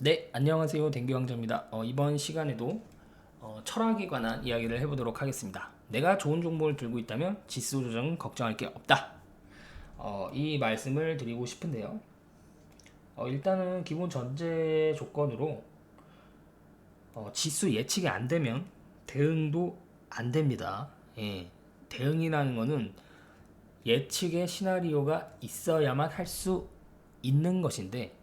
네, 안녕하세요. 댕규왕자입니다. 이번 시간에도 철학에 관한 이야기를 해보도록 하겠습니다. 내가 좋은 정보를 들고 있다면 지수 조정은 걱정할 게 없다. 이 말씀을 드리고 싶은데요. 일단은 기본 전제 조건으로 지수 예측이 안 되면 대응도 안 됩니다. 예, 대응이라는 거는 예측의 시나리오가 있어야만 할 수 있는 것인데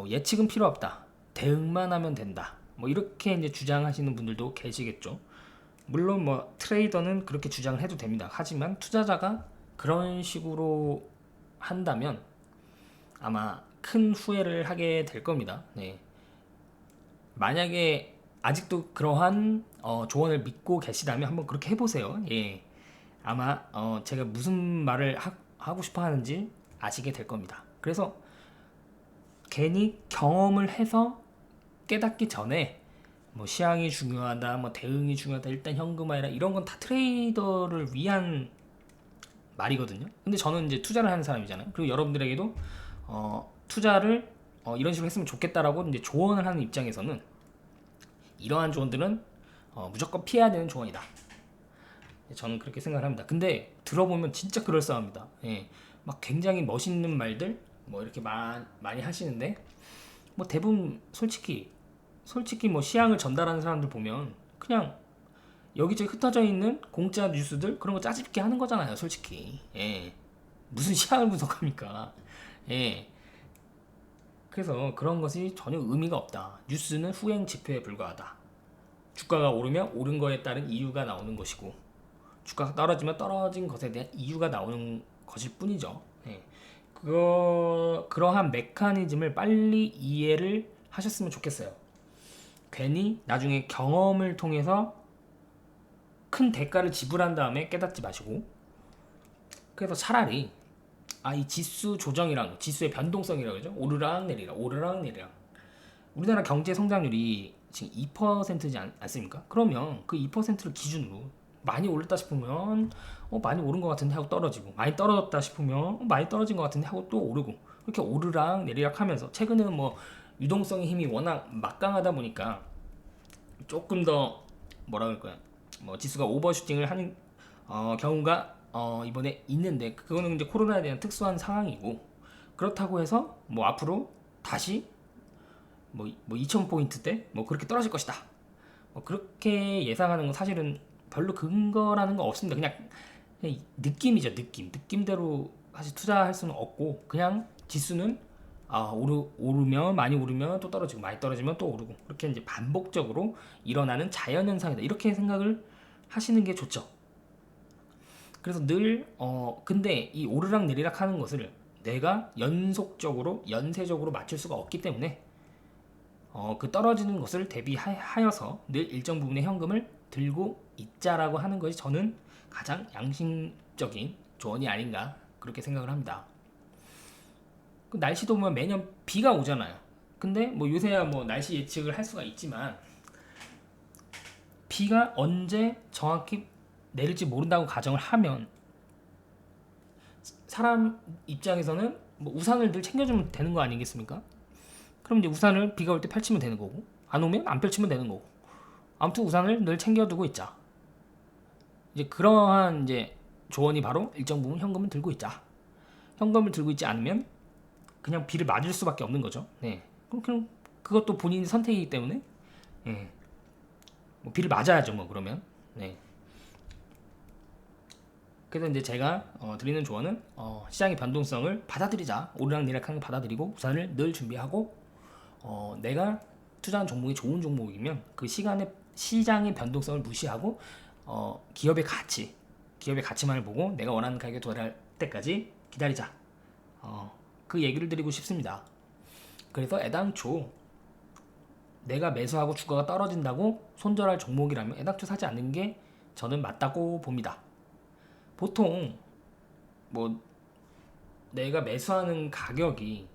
예측은 필요 없다. 대응만 하면 된다. 뭐 이렇게 이제 주장하시는 분들도 계시겠죠. 물론 뭐 트레이더는 그렇게 주장을 해도 됩니다. 하지만 투자자가 그런 식으로 한다면 아마 큰 후회를 하게 될 겁니다. 네. 만약에 아직도 그러한 조언을 믿고 계시다면 한번 그렇게 해보세요. 예. 아마 제가 무슨 말을 하고 싶어 하는지 아시게 될 겁니다. 그래서 괜히 경험을 해서 깨닫기 전에 뭐 시향이 중요하다, 뭐 대응이 중요하다, 일단 현금화해라 이런 건 다 트레이더를 위한 말이거든요. 근데 저는 이제 투자를 하는 사람이잖아요. 그리고 여러분들에게도 투자를 이런 식으로 했으면 좋겠다라고 이제 조언을 하는 입장에서는 이러한 조언들은 무조건 피해야 되는 조언이다. 저는 그렇게 생각을 합니다. 근데 들어보면 진짜 그럴싸합니다. 예. 막 굉장히 멋있는 말들 뭐 이렇게 많이 하시는데 뭐 대부분 솔직히 뭐 시향을 전달하는 사람들 보면 그냥 여기저기 흩어져 있는 공짜 뉴스들 그런 거 짜집게 하는 거잖아요, 솔직히. 예. 무슨 시향을 분석합니까? 예. 그래서 그런 것이 전혀 의미가 없다. 뉴스는 후행 지표에 불과하다. 주가가 오르면 오른 거에 따른 이유가 나오는 것이고, 주가가 떨어지면 떨어진 것에 대한 이유가 나오는 것일 뿐이죠. 예. 그러한 메커니즘을 빨리 이해를 하셨으면 좋겠어요. 괜히 나중에 경험을 통해서 큰 대가를 지불한 다음에 깨닫지 마시고, 그래서 차라리 이 지수 조정이랑 지수의 변동성이라고 그러죠. 오르락 내리락 오르락 내리락. 우리나라 경제 성장률이 지금 2%지 않습니까? 그러면 그 2%를 기준으로 많이 올랐다 싶으면 많이 오른 것 같은데 하고 떨어지고, 많이 떨어졌다 싶으면 많이 떨어진 것 같은데 하고 또 오르고, 이렇게 오르락 내리락 하면서 최근에는 뭐 유동성의 힘이 워낙 막강하다 보니까 조금 더 뭐라 그럴까요? 뭐 지수가 오버슈팅을 하는 경우가 이번에 있는데, 그거는 이제 코로나에 대한 특수한 상황이고, 그렇다고 해서 뭐 앞으로 다시 뭐 2000포인트대 뭐 그렇게 떨어질 것이다. 뭐 그렇게 예상하는 건 사실은 별로 근거라는 거 없습니다. 그냥 느낌이죠, 느낌대로 사실 투자할 수는 없고, 그냥 지수는 오르면 많이 오르면 또 떨어지고, 많이 떨어지면 또 오르고, 그렇게 이제 반복적으로 일어나는 자연 현상이다, 이렇게 생각을 하시는 게 좋죠. 그래서 늘 근데 이 오르락 내리락 하는 것을 내가 연속적으로 연쇄적으로 맞출 수가 없기 때문에 그 떨어지는 것을 대비하여서 늘 일정 부분의 현금을 들고 있자라고 하는 것이 저는 가장 양심적인 조언이 아닌가 그렇게 생각을 합니다. 그 날씨도 보면 매년 비가 오잖아요. 근데 뭐 요새야 뭐 날씨 예측을 할 수가 있지만 비가 언제 정확히 내릴지 모른다고 가정을 하면 사람 입장에서는 뭐 우산을 늘 챙겨주면 되는 거 아니겠습니까? 그럼 이제 우산을 비가 올 때 펼치면 되는 거고, 안 오면 안 펼치면 되는 거고, 아무튼 우산을 늘 챙겨두고 있자. 이제 그러한 이제 조언이 바로 일정 부분 현금을 들고 있자. 현금을 들고 있지 않으면 그냥 비를 맞을 수밖에 없는 거죠. 네. 그럼 그것도 본인 선택이기 때문에 예. 뭐 비를 맞아야죠, 뭐 그러면. 네. 그래서 이제 제가 드리는 조언은 시장의 변동성을 받아들이자. 오르락내리락하는 거 받아들이고 우산을 늘 준비하고, 내가 투자한 종목이 좋은 종목이면 그 시장의 변동성을 무시하고 기업의 가치만을 보고 내가 원하는 가격에 도달할 때까지 기다리자. 그 얘기를 드리고 싶습니다. 그래서 애당초 내가 매수하고 주가가 떨어진다고 손절할 종목이라면 애당초 사지 않는 게 저는 맞다고 봅니다. 보통 뭐 내가 매수하는 가격이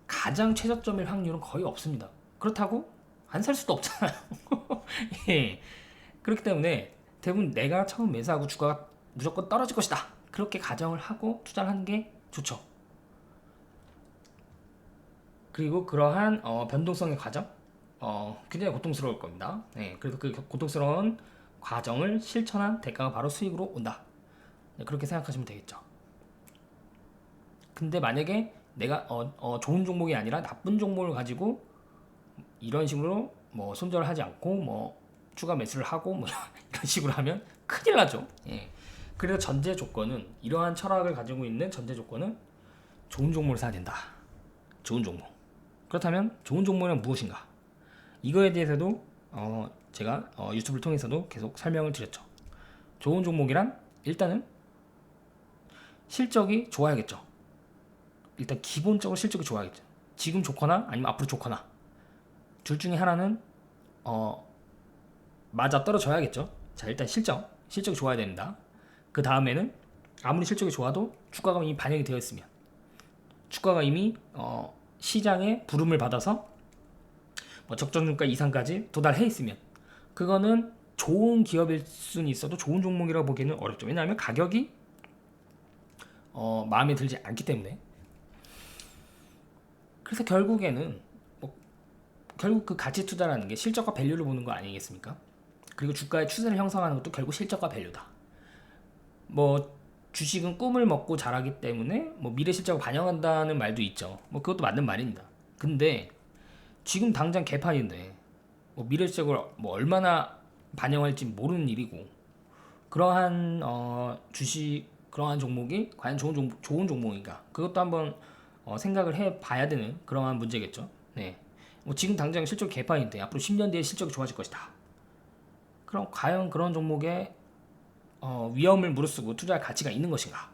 가장 최저점일 확률은 거의 없습니다. 그렇다고 안 살 수도 없잖아요. 예. 그렇기 때문에 대부분 내가 처음 매수하고 주가가 무조건 떨어질 것이다, 그렇게 가정을 하고 투자를 하는 게 좋죠. 그리고 그러한 변동성의 과정 굉장히 고통스러울 겁니다. 네, 그래서 그 고통스러운 과정을 실천한 대가가 바로 수익으로 온다. 네, 그렇게 생각하시면 되겠죠. 근데 만약에 내가 좋은 종목이 아니라 나쁜 종목을 가지고 이런 식으로 뭐 손절을 하지 않고 뭐 추가 매수를 하고 뭐 이런 식으로 하면 큰일 나죠. 예. 그래서 전제 조건은 이러한 철학을 가지고 있는 전제 조건은 좋은 종목을 사야 된다. 좋은 종목. 그렇다면 좋은 종목은 무엇인가? 이거에 대해서도 제가 유튜브를 통해서도 계속 설명을 드렸죠. 좋은 종목이란 일단은 실적이 좋아야겠죠. 일단 기본적으로 실적이 좋아야겠죠. 지금 좋거나 아니면 앞으로 좋거나 둘 중에 하나는 맞아 떨어져야겠죠. 자, 일단 실적이 좋아야 됩니다. 그 다음에는 아무리 실적이 좋아도 주가가 이미 반영이 되어 있으면, 주가가 이미 시장의 부름을 받아서 뭐 적정주가 이상까지 도달해 있으면, 그거는 좋은 기업일 수는 있어도 좋은 종목이라고 보기에는 어렵죠. 왜냐하면 가격이 마음에 들지 않기 때문에. 그래서 결국에는 결국 그 가치 투자라는 게 실적과 밸류를 보는 거 아니겠습니까? 그리고 주가의 추세를 형성하는 것도 결국 실적과 밸류다. 뭐 주식은 꿈을 먹고 자라기 때문에 뭐 미래 실적을 반영한다는 말도 있죠. 뭐 그것도 맞는 말입니다. 근데 지금 당장 개판인데 뭐 미래 실적을 뭐 얼마나 반영할지 모르는 일이고, 그러한 주식 그러한 종목이 과연 좋은 종목인가? 그것도 한번 생각을 해봐야 되는 그러한 문제겠죠. 네. 뭐 지금 당장 실적 개판인데 앞으로 10년 뒤에 실적이 좋아질 것이다. 그럼 과연 그런 종목에 위험을 무릅쓰고 투자할 가치가 있는 것인가?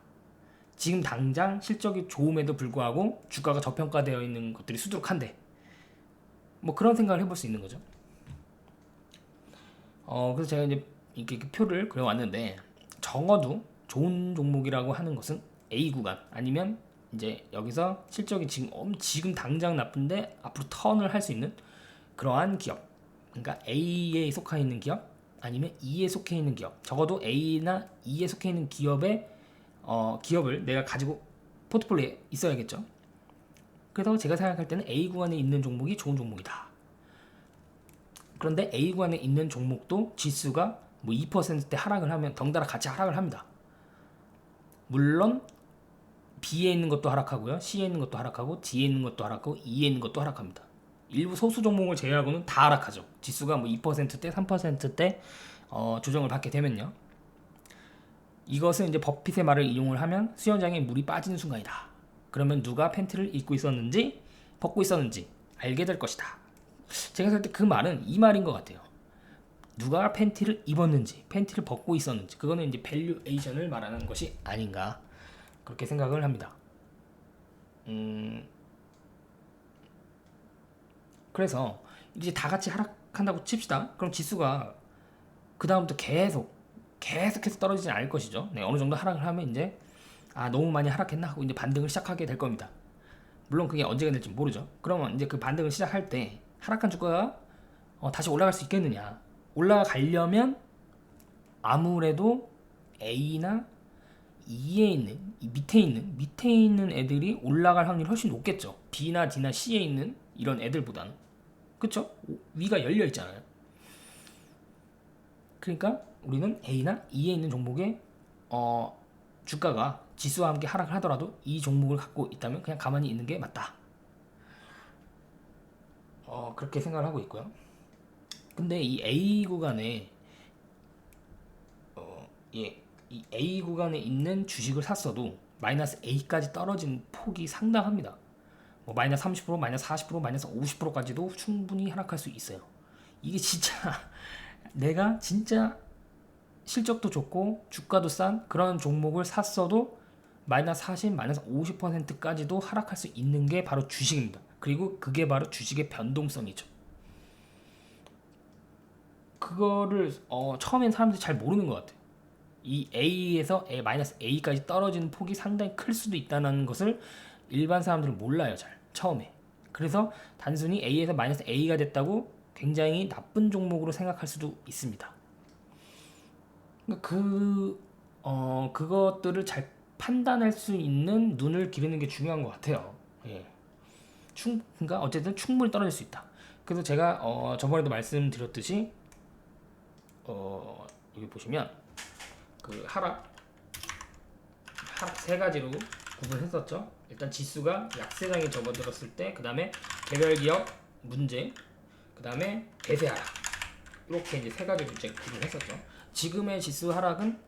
지금 당장 실적이 좋음에도 불구하고 주가가 저평가되어 있는 것들이 수두룩한데, 뭐 그런 생각을 해볼 수 있는 거죠. 그래서 제가 이제 이렇게 표를 그려왔는데, 적어도 좋은 종목이라고 하는 것은 A 구간 아니면 이제 여기서 실적이 지금 당장 나쁜데 앞으로 턴을 할 수 있는 그러한 기업, 그러니까 A에 속해 있는 기업 아니면 E에 속해 있는 기업, 적어도 A나 E에 속해 있는 기업을 내가 가지고 포트폴리오에 있어야겠죠. 그래서 제가 생각할 때는 A 구간에 있는 종목이 좋은 종목이다. 그런데 A 구간에 있는 종목도 지수가 뭐 2%대 하락을 하면 덩달아 같이 하락을 합니다. 물론 B에 있는 것도 하락하고요, C에 있는 것도 하락하고, D에 있는 것도 하락하고, E에 있는 것도 하락합니다. 일부 소수 종목을 제외하고는 다 하락하죠. 지수가 뭐 2%대, 3%대 조정을 받게 되면요. 이것은 이제 버핏의 말을 이용을 하면 수영장에 물이 빠지는 순간이다. 그러면 누가 팬티를 입고 있었는지 벗고 있었는지 알게 될 것이다. 제가 살 때 그 말은 이 말인 것 같아요. 누가 팬티를 입었는지, 팬티를 벗고 있었는지, 그거는 이제 밸류에이션을 말하는 것이 아닌가, 그렇게 생각을 합니다. 그래서 이제 다 같이 하락한다고 칩시다. 그럼 지수가 그 다음부터 계속해서 떨어지진 않을 것이죠. 네, 어느 정도 하락을 하면 이제 너무 많이 하락했나 하고 이제 반등을 시작하게 될 겁니다. 물론 그게 언제가 될지 모르죠. 그러면 이제 그 반등을 시작할 때 하락한 주가가 다시 올라갈 수 있겠느냐? 올라가려면 아무래도 A나 E에 있는 이 밑에 있는 애들이 올라갈 확률이 훨씬 높겠죠. B나 D나 C에 있는 이런 애들보다는. 그쵸? 위가 열려 있잖아요. 그러니까 우리는 A나 E에 있는 종목에 주가가 지수와 함께 하락을 하더라도 이 종목을 갖고 있다면 그냥 가만히 있는 게 맞다. 그렇게 생각을 하고 있고요. 근데 이 A 구간에 이 A 구간에 있는 주식을 샀어도 마이너스 A까지 떨어진 폭이 상당합니다. 뭐 마이너스 30%, 마이너스 40%, 마이너스 50%까지도 충분히 하락할 수 있어요. 이게 진짜 내가 진짜 실적도 좋고 주가도 싼 그런 종목을 샀어도 마이너스 40, 마이너스 50%까지도 하락할 수 있는 게 바로 주식입니다. 그리고 그게 바로 주식의 변동성이죠. 그거를 처음엔 사람들이 잘 모르는 것 같아요. 이 A에서 마이너스 A까지 떨어지는 폭이 상당히 클 수도 있다는 것을 일반 사람들은 몰라요, 잘 처음에. 그래서 단순히 A에서 마이너스 A가 됐다고 굉장히 나쁜 종목으로 생각할 수도 있습니다. 그것들을 잘 판단할 수 있는 눈을 기르는 게 중요한 것 같아요. 예. 그러니까 어쨌든 충분히 떨어질 수 있다. 그래서 제가 저번에도 말씀드렸듯이 여기 보시면 그 하락 세 가지로 구분했었죠. 일단 지수가 약세장에 접어들었을 때, 그 다음에 개별 기업 문제, 그 다음에 대세 하락, 이렇게 이제 세 가지 문제 구분했었죠. 지금의 지수 하락은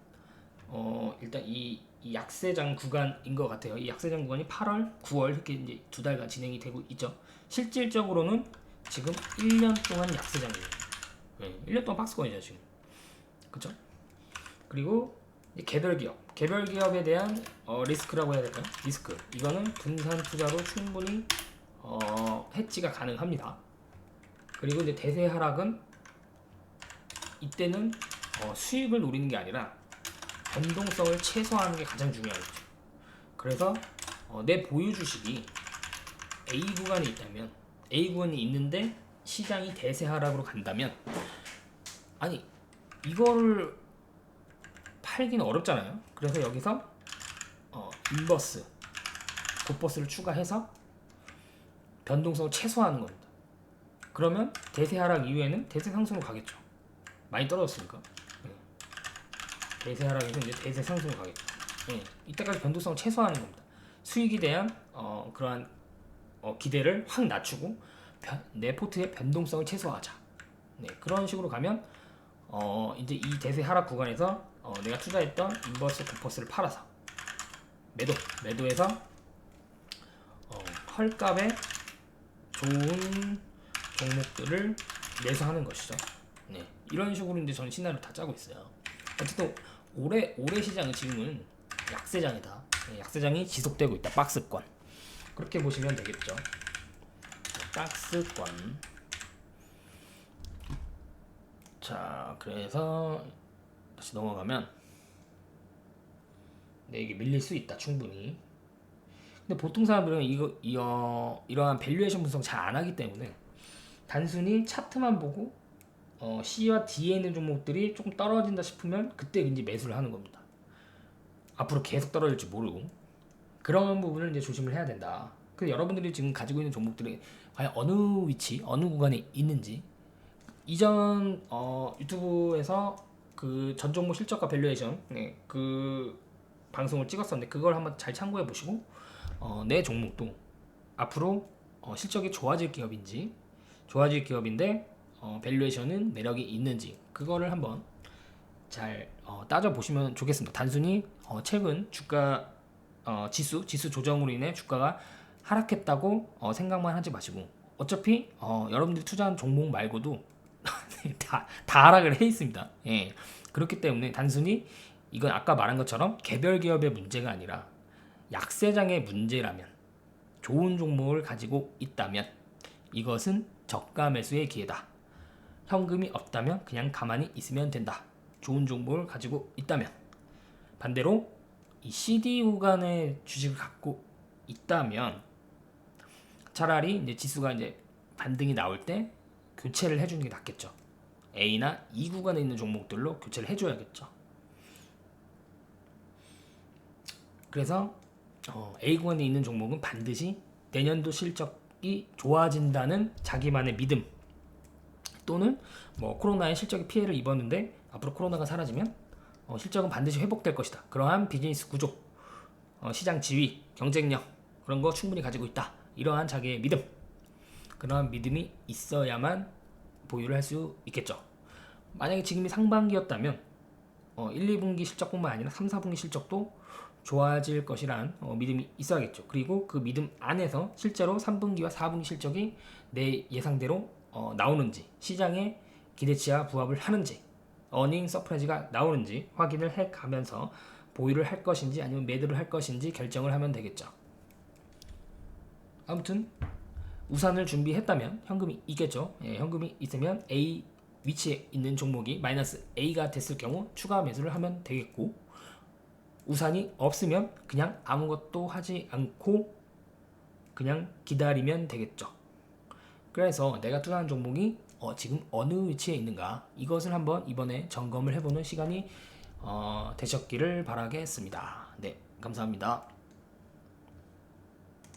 일단 이 약세장 구간인 것 같아요. 이 약세장 구간이 8월, 9월 이렇게 이제 2달간 진행이 되고 있죠. 실질적으로는 지금 1년 동안 약세장이에요. 네, 1년 동안 박스권이죠 지금. 그렇죠? 그리고 개별 기업에 대한 리스크라고 해야 될까요? 리스크. 이거는 분산 투자로 충분히 해지가 가능합니다. 그리고 이제 대세 하락은 이때는 수익을 노리는 게 아니라 변동성을 최소화하는 게 가장 중요하겠죠. 그래서 내 보유 주식이 A 구간에 있다면, A 구간이 있는데 시장이 대세 하락으로 간다면, 아니 이거를 팔기는 어렵잖아요. 그래서 여기서 인버스, 곱버스를 추가해서 변동성을 최소화하는 겁니다. 그러면 대세 하락 이후에는 대세 상승으로 가겠죠. 많이 떨어졌으니까. 대세 하락에서 이제 대세 상승으로 가겠죠. 이때까지 변동성을 최소화하는 겁니다. 수익에 대한 그러한 기대를 확 낮추고 내 포트의 변동성을 최소화하자. 그런 식으로 가면 이제 이 대세 하락 구간에서 내가 투자했던 인버스 곱버스를 팔아서 매도해서 헐값에 좋은 종목들을 매수하는 것이죠. 이런 식으로 이제 저는 시나리오를 다 짜고 있어요. 어쨌든 올해 시장은 지금은 약세장이다. 약세장이 지속되고 있다. 박스권. 그렇게 보시면 되겠죠. 박스권. 자, 그래서 다시 넘어가면 이게 밀릴 수 있다. 충분히. 근데 보통 사람들은 이러한 밸류에이션 분석 잘 안 하기 때문에 단순히 차트만 보고 C와 D에 있는 종목들이 조금 떨어진다 싶으면 그때 이제 매수를 하는 겁니다. 앞으로 계속 떨어질지 모르고. 그런 부분을 이제 조심을 해야 된다. 그래서 여러분들이 지금 가지고 있는 종목들이 과연 어느 위치, 어느 구간에 있는지, 이전 유튜브에서 그 전 종목 실적과 밸류에이션 그 방송을 찍었었는데 그걸 한번 잘 참고해 보시고 내 종목도 앞으로 실적이 좋아질 기업인데 밸류에이션은 매력이 있는지, 그거를 한번 잘 따져 보시면 좋겠습니다. 단순히 최근 주가 지수 조정으로 인해 주가가 하락했다고 생각만 하지 마시고, 어차피 여러분들이 투자한 종목 말고도 다 하락을 해 있습니다. 그렇기 때문에 단순히 이건 아까 말한 것처럼 개별 기업의 문제가 아니라 약세장의 문제라면, 좋은 종목을 가지고 있다면 이것은 저가 매수의 기회다. 현금이 없다면 그냥 가만히 있으면 된다. 좋은 종목을 가지고 있다면. 반대로 이 CD 구간의 주식을 갖고 있다면 차라리 이제 지수가 이제 반등이 나올 때 교체를 해주는 게 낫겠죠. A나 E 구간에 있는 종목들로 교체를 해줘야겠죠. 그래서 A 구간에 있는 종목은 반드시 내년도 실적이 좋아진다는 자기만의 믿음, 또는 뭐 코로나에 실적이 피해를 입었는데 앞으로 코로나가 사라지면 실적은 반드시 회복될 것이다. 그러한 비즈니스 구조, 시장 지위, 경쟁력, 그런 거 충분히 가지고 있다. 이러한 자기의 믿음, 그러한 믿음이 있어야만 보유를 할 수 있겠죠. 만약에 지금이 상반기였다면 1, 2분기 실적뿐만 아니라 3, 4분기 실적도 좋아질 것이란 믿음이 있어야겠죠. 그리고 그 믿음 안에서 실제로 3분기와 4분기 실적이 내 예상대로 나오는지, 시장의 기대치와 부합을 하는지, 어닝 서프라이즈가 나오는지 확인을 해가면서 보유를 할 것인지 아니면 매도를 할 것인지 결정을 하면 되겠죠. 아무튼 우산을 준비했다면 현금이 있겠죠. 현금이 있으면 A 위치에 있는 종목이 마이너스 A가 됐을 경우 추가 매수를 하면 되겠고, 우산이 없으면 그냥 아무것도 하지 않고 그냥 기다리면 되겠죠. 그래서 내가 투자한 종목이 지금 어느 위치에 있는가, 이것을 한번 이번에 점검을 해보는 시간이 되셨기를 바라겠습니다. 네, 감사합니다.